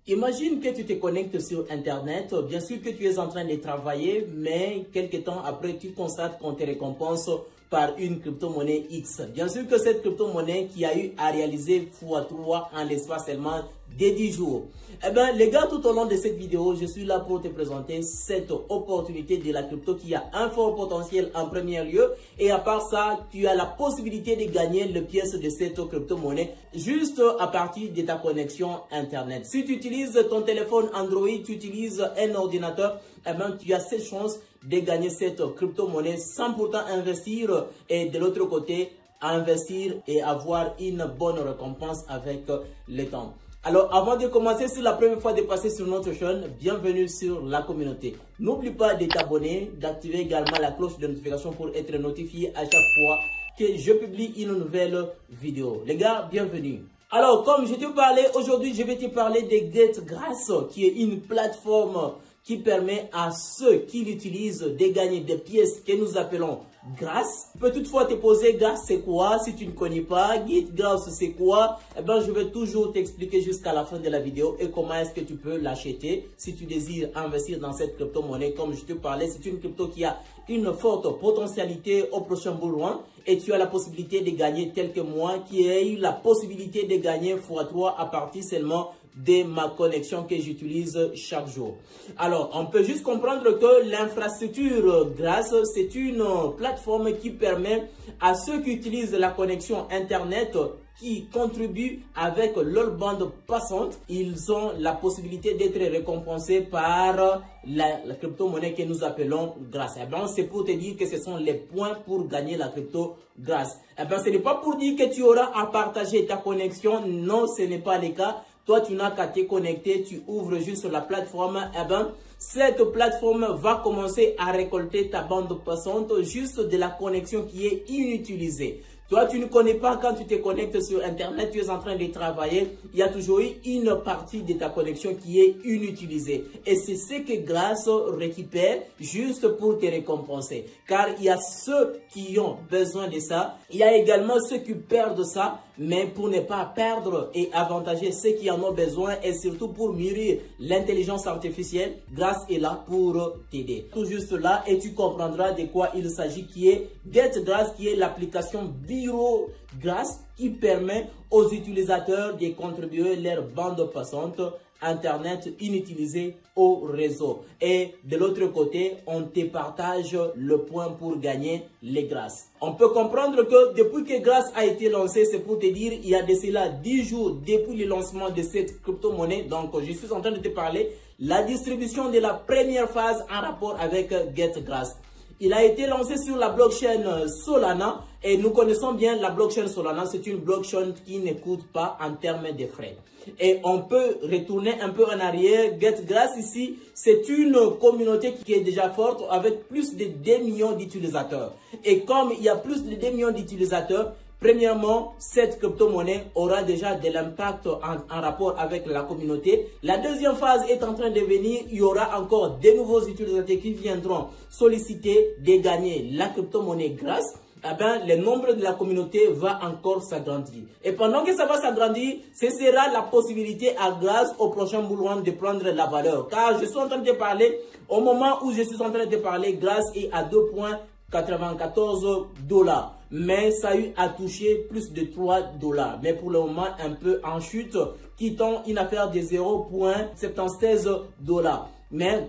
Imagine que tu te connectes sur Internet, bien sûr que tu es en train de travailler, mais quelques temps après, tu constates qu'on te récompense par une crypto-monnaie X. Bien sûr que cette crypto-monnaie qui a eu à réaliser x3 en l'espace seulement de 10 jours. Eh bien, les gars, tout au long de cette vidéo, je suis là pour te présenter cette opportunité de la crypto qui a un fort potentiel en premier lieu. Et à part ça, tu as la possibilité de gagner les pièces de cette crypto-monnaie juste à partir de ta connexion Internet. Si tu utilises ton téléphone Android, tu utilises un ordinateur, eh bien, tu as cette chance de gagner cette crypto-monnaie sans pourtant investir et de l'autre côté, investir et avoir une bonne récompense avec le temps. Alors, avant de commencer, c'est la première fois de passer sur notre chaîne, bienvenue sur la communauté. N'oublie pas de t'abonner, d'activer également la cloche de notification pour être notifié à chaque fois que je publie une nouvelle vidéo. Les gars, bienvenue. Alors, comme je te parlais, aujourd'hui, je vais te parler de GetGrass, qui est une plateforme qui permet à ceux qui l'utilisent de gagner des pièces que nous appelons grâce. Tu peux toutefois te poser, grâce c'est quoi? Si tu ne connais pas, GetGrass c'est quoi? Eh bien, je vais toujours t'expliquer jusqu'à la fin de la vidéo et comment est-ce que tu peux l'acheter si tu désires investir dans cette crypto-monnaie. Comme je te parlais, c'est une crypto qui a une forte potentialité au prochain bull run et tu as la possibilité de gagner quelques mois, qui a eu la possibilité de gagner x3 à partir seulement de ma connexion que j'utilise chaque jour. Alors, on peut juste comprendre que l'infrastructure GetGrass, c'est une plateforme qui permet à ceux qui utilisent la connexion Internet, qui contribuent avec leur bande passante, ils ont la possibilité d'être récompensés par la crypto-monnaie que nous appelons grâce. Eh bien, c'est pour te dire que ce sont les points pour gagner la crypto grâce. Eh bien, ce n'est pas pour dire que tu auras à partager ta connexion. Non, ce n'est pas le cas. Toi, tu n'as qu'à te connecter, tu ouvres juste la plateforme. Eh bien, cette plateforme va commencer à récolter ta bande passante juste de la connexion qui est inutilisée. Toi, tu ne connais pas quand tu te connectes sur Internet, tu es en train de travailler, il y a toujours eu une partie de ta connexion qui est inutilisée. Et c'est ce que GetGrass récupère juste pour te récompenser. Car il y a ceux qui ont besoin de ça, il y a également ceux qui perdent ça, mais pour ne pas perdre et avantager ceux qui en ont besoin et surtout pour mûrir l'intelligence artificielle, GetGrass est là pour t'aider. Tout juste là et tu comprendras de quoi il s'agit, qui est GetGrass, qui est l'application GetGrass qui permet aux utilisateurs de contribuer leur bande passante Internet inutilisée au réseau. Et de l'autre côté, on te partage le point pour gagner les grâces. On peut comprendre que depuis que GetGrass a été lancé, c'est pour te dire, il y a de cela 10 jours depuis le lancement de cette crypto-monnaie. Donc, je suis en train de te parler la distribution de la première phase en rapport avec GetGrass. Il a été lancé sur la blockchain Solana et nous connaissons bien la blockchain Solana. C'est une blockchain qui ne coûte pas en termes de frais. Et on peut retourner un peu en arrière. GetGrass ici, c'est une communauté qui est déjà forte avec plus de 2 millions d'utilisateurs. Et comme il y a plus de 2 millions d'utilisateurs, premièrement, cette crypto-monnaie aura déjà de l'impact en rapport avec la communauté. La deuxième phase est en train de venir. Il y aura encore de nouveaux utilisateurs qui viendront solliciter de gagner la crypto-monnaie grâce. Eh bien, le nombre de la communauté va encore s'agrandir. Et pendant que ça va s'agrandir, ce sera la possibilité à GetGrass au prochain bull run de prendre la valeur. Car je suis en train de parler, au moment où je suis en train de parler, GetGrass est à 2,94 $. Mais ça a eu à toucher plus de 3 $. Mais pour le moment, un peu en chute, quittant une affaire de 0,76 $. Mais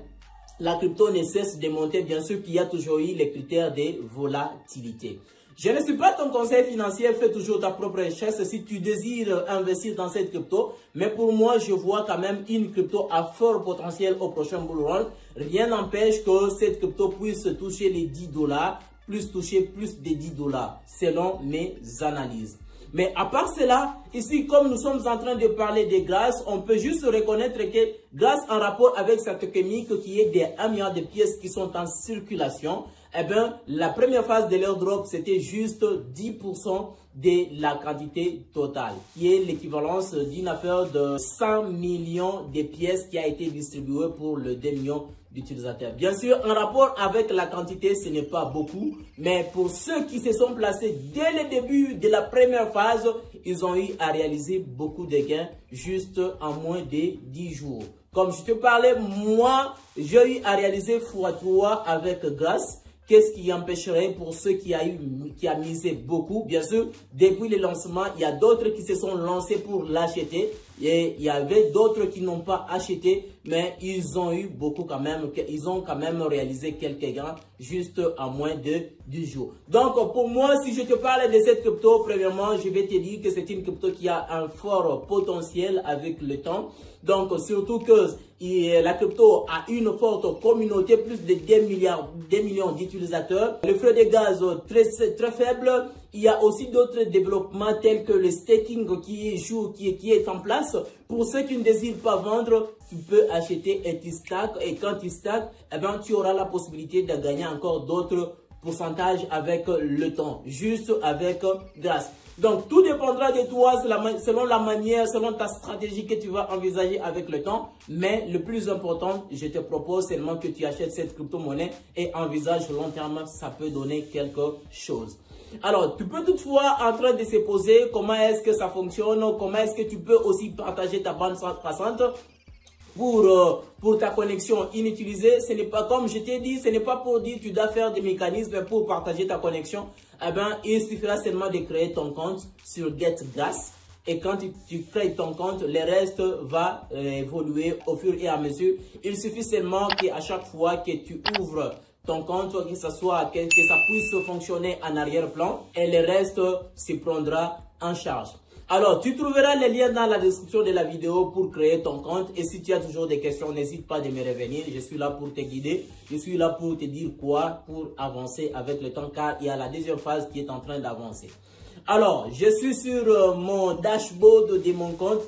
la crypto ne cesse de monter, bien sûr qu'il y a toujours eu les critères de volatilité. Je ne suis pas ton conseil financier, fais toujours ta propre recherche si tu désires investir dans cette crypto. Mais pour moi, je vois quand même une crypto à fort potentiel au prochain bull run. Rien n'empêche que cette crypto puisse toucher les 10 $, plus toucher plus de 10 $, selon mes analyses. Mais à part cela, ici, comme nous sommes en train de parler de GetGrass, on peut juste reconnaître que GetGrass, en rapport avec sa tokenomique qui est de 1 milliard de pièces qui sont en circulation, eh bien, la première phase de leur drop, c'était juste 10% de la quantité totale, qui est l'équivalence d'une affaire de 100 millions de pièces qui a été distribuée pour le 2 millions d'utilisateurs. Bien sûr, en rapport avec la quantité, ce n'est pas beaucoup, mais pour ceux qui se sont placés dès le début de la première phase, ils ont eu à réaliser beaucoup de gains juste en moins de 10 jours. Comme je te parlais, moi, j'ai eu à réaliser x3 avec grâce. Qu'est-ce qui empêcherait pour ceux qui a misé beaucoup? Bien sûr, depuis le lancement, il y a d'autres qui se sont lancés pour l'acheter. Et il y avait d'autres qui n'ont pas acheté, mais ils ont eu beaucoup quand même, ils ont quand même réalisé quelques gains juste en moins de 10 jours. Donc pour moi, si je te parle de cette crypto, premièrement, je vais te dire que c'est une crypto qui a un fort potentiel avec le temps. Donc surtout que la crypto a une forte communauté, plus de 2 millions d'utilisateurs. Le frais de gaz très faible. Il y a aussi d'autres développements tels que le staking qui est en place. Pour ceux qui ne désirent pas vendre, tu peux acheter et tu stacks. Et quand tu stacks, eh ben, tu auras la possibilité de gagner encore d'autres pourcentages avec le temps, juste avec grâce. Donc, tout dépendra de toi selon la manière, selon ta stratégie que tu vas envisager avec le temps. Mais le plus important, je te propose seulement que tu achètes cette crypto-monnaie et envisage long terme, ça peut donner quelque chose. Alors, tu peux toutefois en train de se poser comment est-ce que ça fonctionne, comment est-ce que tu peux aussi partager ta bande passante pour ta connexion inutilisée. Ce n'est pas, comme je t'ai dit, ce n'est pas pour dire tu dois faire des mécanismes pour partager ta connexion. Eh bien, il suffira seulement de créer ton compte sur GetGas. Et quand tu crées ton compte, le reste va évoluer au fur et à mesure. Il suffit seulement qu'à chaque fois que tu ouvres ton compte, que ça puisse fonctionner en arrière-plan et le reste se prendra en charge. Alors, tu trouveras les liens dans la description de la vidéo pour créer ton compte. Et si tu as toujours des questions, n'hésite pas de me revenir. Je suis là pour te guider. Je suis là pour te dire quoi pour avancer avec le temps, car il y a la deuxième phase qui est en train d'avancer. Alors, je suis sur mon dashboard de mon compte.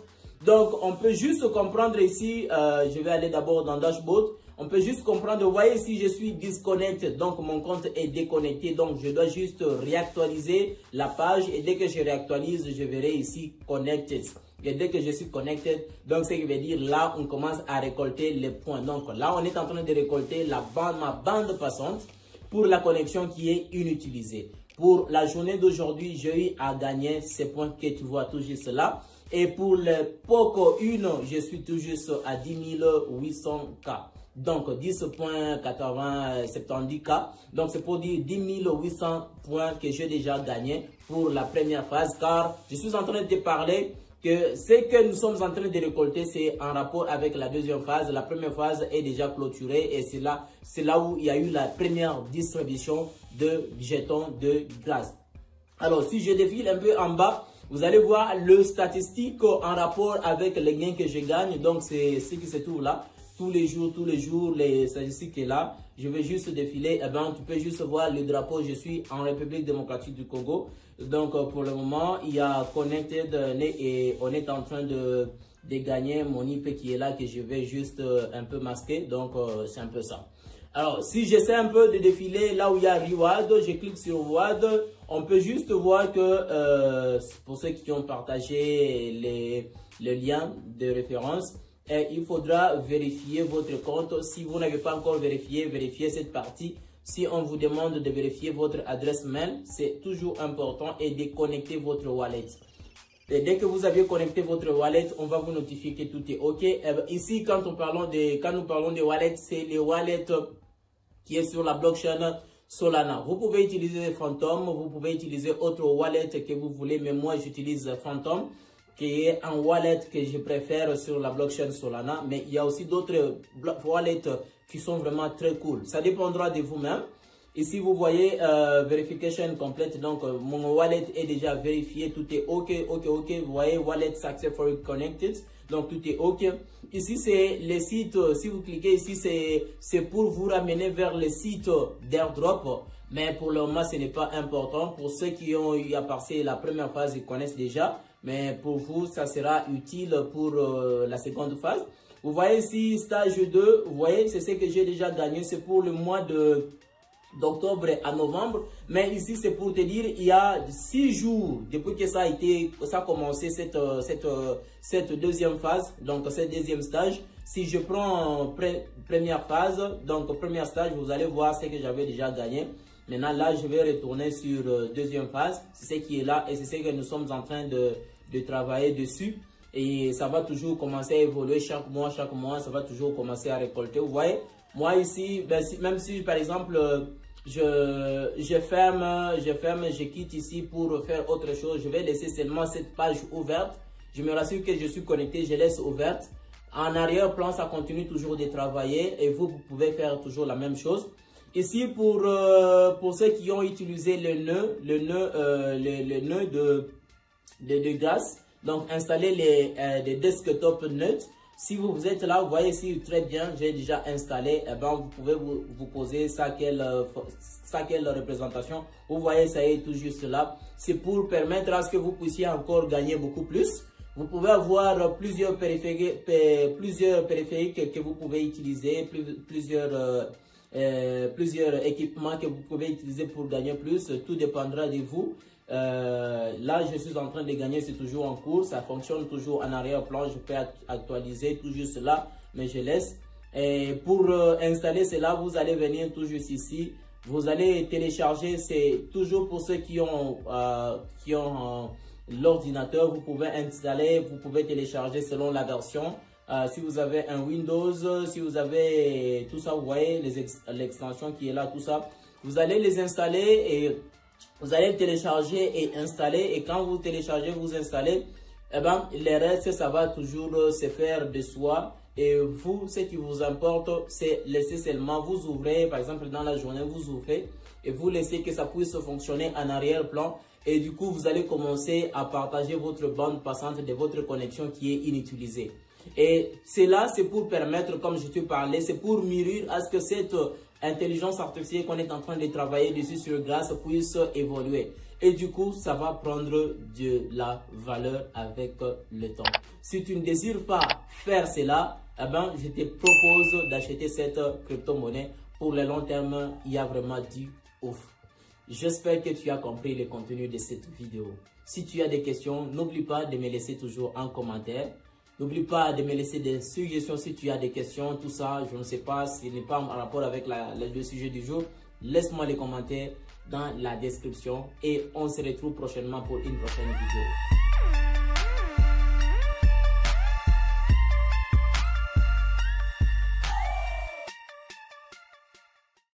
Donc, on peut juste comprendre ici, je vais aller d'abord dans dashboard. On peut juste comprendre, vous voyez ici, je suis disconnected, donc mon compte est déconnecté, donc je dois juste réactualiser la page et dès que je réactualise, je verrai ici connected. Et dès que je suis connected, donc ce qui veut dire là, on commence à récolter les points. Donc là, on est en train de récolter ma bande passante pour la connexion qui est inutilisée. Pour la journée d'aujourd'hui, j'ai eu à gagner ces points que tu vois tout juste là. Et pour le Poco 1, je suis tout juste à 10 800K. Donc 10.8070K. Donc c'est pour dire 10 800 points que j'ai déjà gagné pour la première phase. Car je suis en train de te parler que ce que nous sommes en train de récolter, c'est en rapport avec la deuxième phase. La première phase est déjà clôturée et c'est là où il y a eu la première distribution de jetons de grâce. Alors si je défile un peu en bas, vous allez voir le statistique en rapport avec les gains que je gagne. Donc c'est ce qui se trouve là. Tous les jours, les statistiques est là. Je vais juste défiler. Eh ben, tu peux juste voir le drapeau. Je suis en République démocratique du Congo. Donc, pour le moment, il y a Connected et on est en train de gagner mon IP qui est là, que je vais juste un peu masquer. Donc, c'est un peu ça. Alors, si j'essaie un peu de défiler là où il y a Reward, je clique sur Reward. On peut juste voir que pour ceux qui ont partagé le lien de référence, et il faudra vérifier votre compte. Si vous n'avez pas encore vérifiez cette partie. Si on vous demande de vérifier votre adresse mail, c'est toujours important, et de connecter votre wallet. Et dès que vous avez connecté votre wallet, on va vous notifier que tout est OK. Et ici, quand nous parlons de wallet, c'est le wallet qui est sur la blockchain Solana. Vous pouvez utiliser Phantom, vous pouvez utiliser autre wallet que vous voulez, mais moi j'utilise Phantom, qui est un wallet que je préfère sur la blockchain Solana. Mais il y a aussi d'autres wallets qui sont vraiment très cool. Ça dépendra de vous-même. Ici, vous voyez verification complète. Donc, mon wallet est déjà vérifié. Tout est OK. Vous voyez, wallet successfully connected. Donc, tout est OK. Ici, c'est les sites. Si vous cliquez ici, c'est pour vous ramener vers le site d'airdrop. Mais pour le moment, ce n'est pas important. Pour ceux qui ont eu à passer la première phase, ils connaissent déjà. Mais pour vous, ça sera utile pour la seconde phase. Vous voyez ici, stage 2. Vous voyez, c'est ce que j'ai déjà gagné. C'est pour le mois d'octobre à novembre. Mais ici, c'est pour te dire, il y a 6 jours depuis que ça a commencé cette deuxième phase. Donc, cette deuxième stage. Si je prends première phase, donc premier stage, vous allez voir ce que j'avais déjà gagné. Maintenant, là, je vais retourner sur deuxième phase. C'est ce qui est là et c'est ce que nous sommes en train de de travailler dessus. Et ça va toujours commencer à évoluer chaque mois, ça va toujours commencer à récolter. Vous voyez, moi ici, ben, même si par exemple, je ferme, je quitte ici pour faire autre chose, je vais laisser seulement cette page ouverte. Je me rassure que je suis connecté, je laisse ouverte. En arrière-plan, ça continue toujours de travailler et vous pouvez faire toujours la même chose. Ici, pour ceux qui ont utilisé le nœud de grâce, donc installer les desktop neutres. Si vous êtes là, vous voyez ici très bien, j'ai déjà installé. Eh ben, vous pouvez vous poser ça quelle représentation. Vous voyez, ça est tout juste là. C'est pour permettre à ce que vous puissiez encore gagner beaucoup plus. Vous pouvez avoir plusieurs périphériques que vous pouvez utiliser, plusieurs équipements que vous pouvez utiliser pour gagner plus. Tout dépendra de vous. Là, je suis en train de gagner, c'est toujours en cours. Ça fonctionne toujours en arrière-plan. Je peux actualiser tout juste là, mais je laisse. Et pour installer cela, vous allez venir tout juste ici. Vous allez télécharger. C'est toujours pour ceux qui ont l'ordinateur. Vous pouvez installer, vous pouvez télécharger selon la version. Si vous avez un Windows, si vous avez tout ça, vous voyez l'extension qui est là, tout ça. Vous allez les installer et vous allez télécharger et installer. Et quand vous téléchargez, vous installez, eh ben, les restes, ça va toujours se faire de soi. Et vous, ce qui vous importe, c'est laisser seulement, vous ouvrez, par exemple, dans la journée, vous ouvrez et vous laissez que ça puisse fonctionner en arrière-plan. Et du coup, vous allez commencer à partager votre bande passante de votre connexion qui est inutilisée. Et cela, c'est pour permettre, comme je te parlais, c'est pour mûrir à ce que cette intelligence artificielle qu'on est en train de travailler dessus sur grâce puisse évoluer. Et du coup, ça va prendre de la valeur avec le temps. Si tu ne désires pas faire cela, eh ben, je te propose d'acheter cette crypto-monnaie. Pour le long terme, il y a vraiment du ouf. J'espère que tu as compris le contenu de cette vidéo. Si tu as des questions, n'oublie pas de me laisser toujours en commentaire. N'oublie pas de me laisser des suggestions si tu as des questions, tout ça, je ne sais pas, s'il n'est pas en rapport avec le sujet du jour. Laisse-moi les commentaires dans la description et on se retrouve prochainement pour une prochaine vidéo.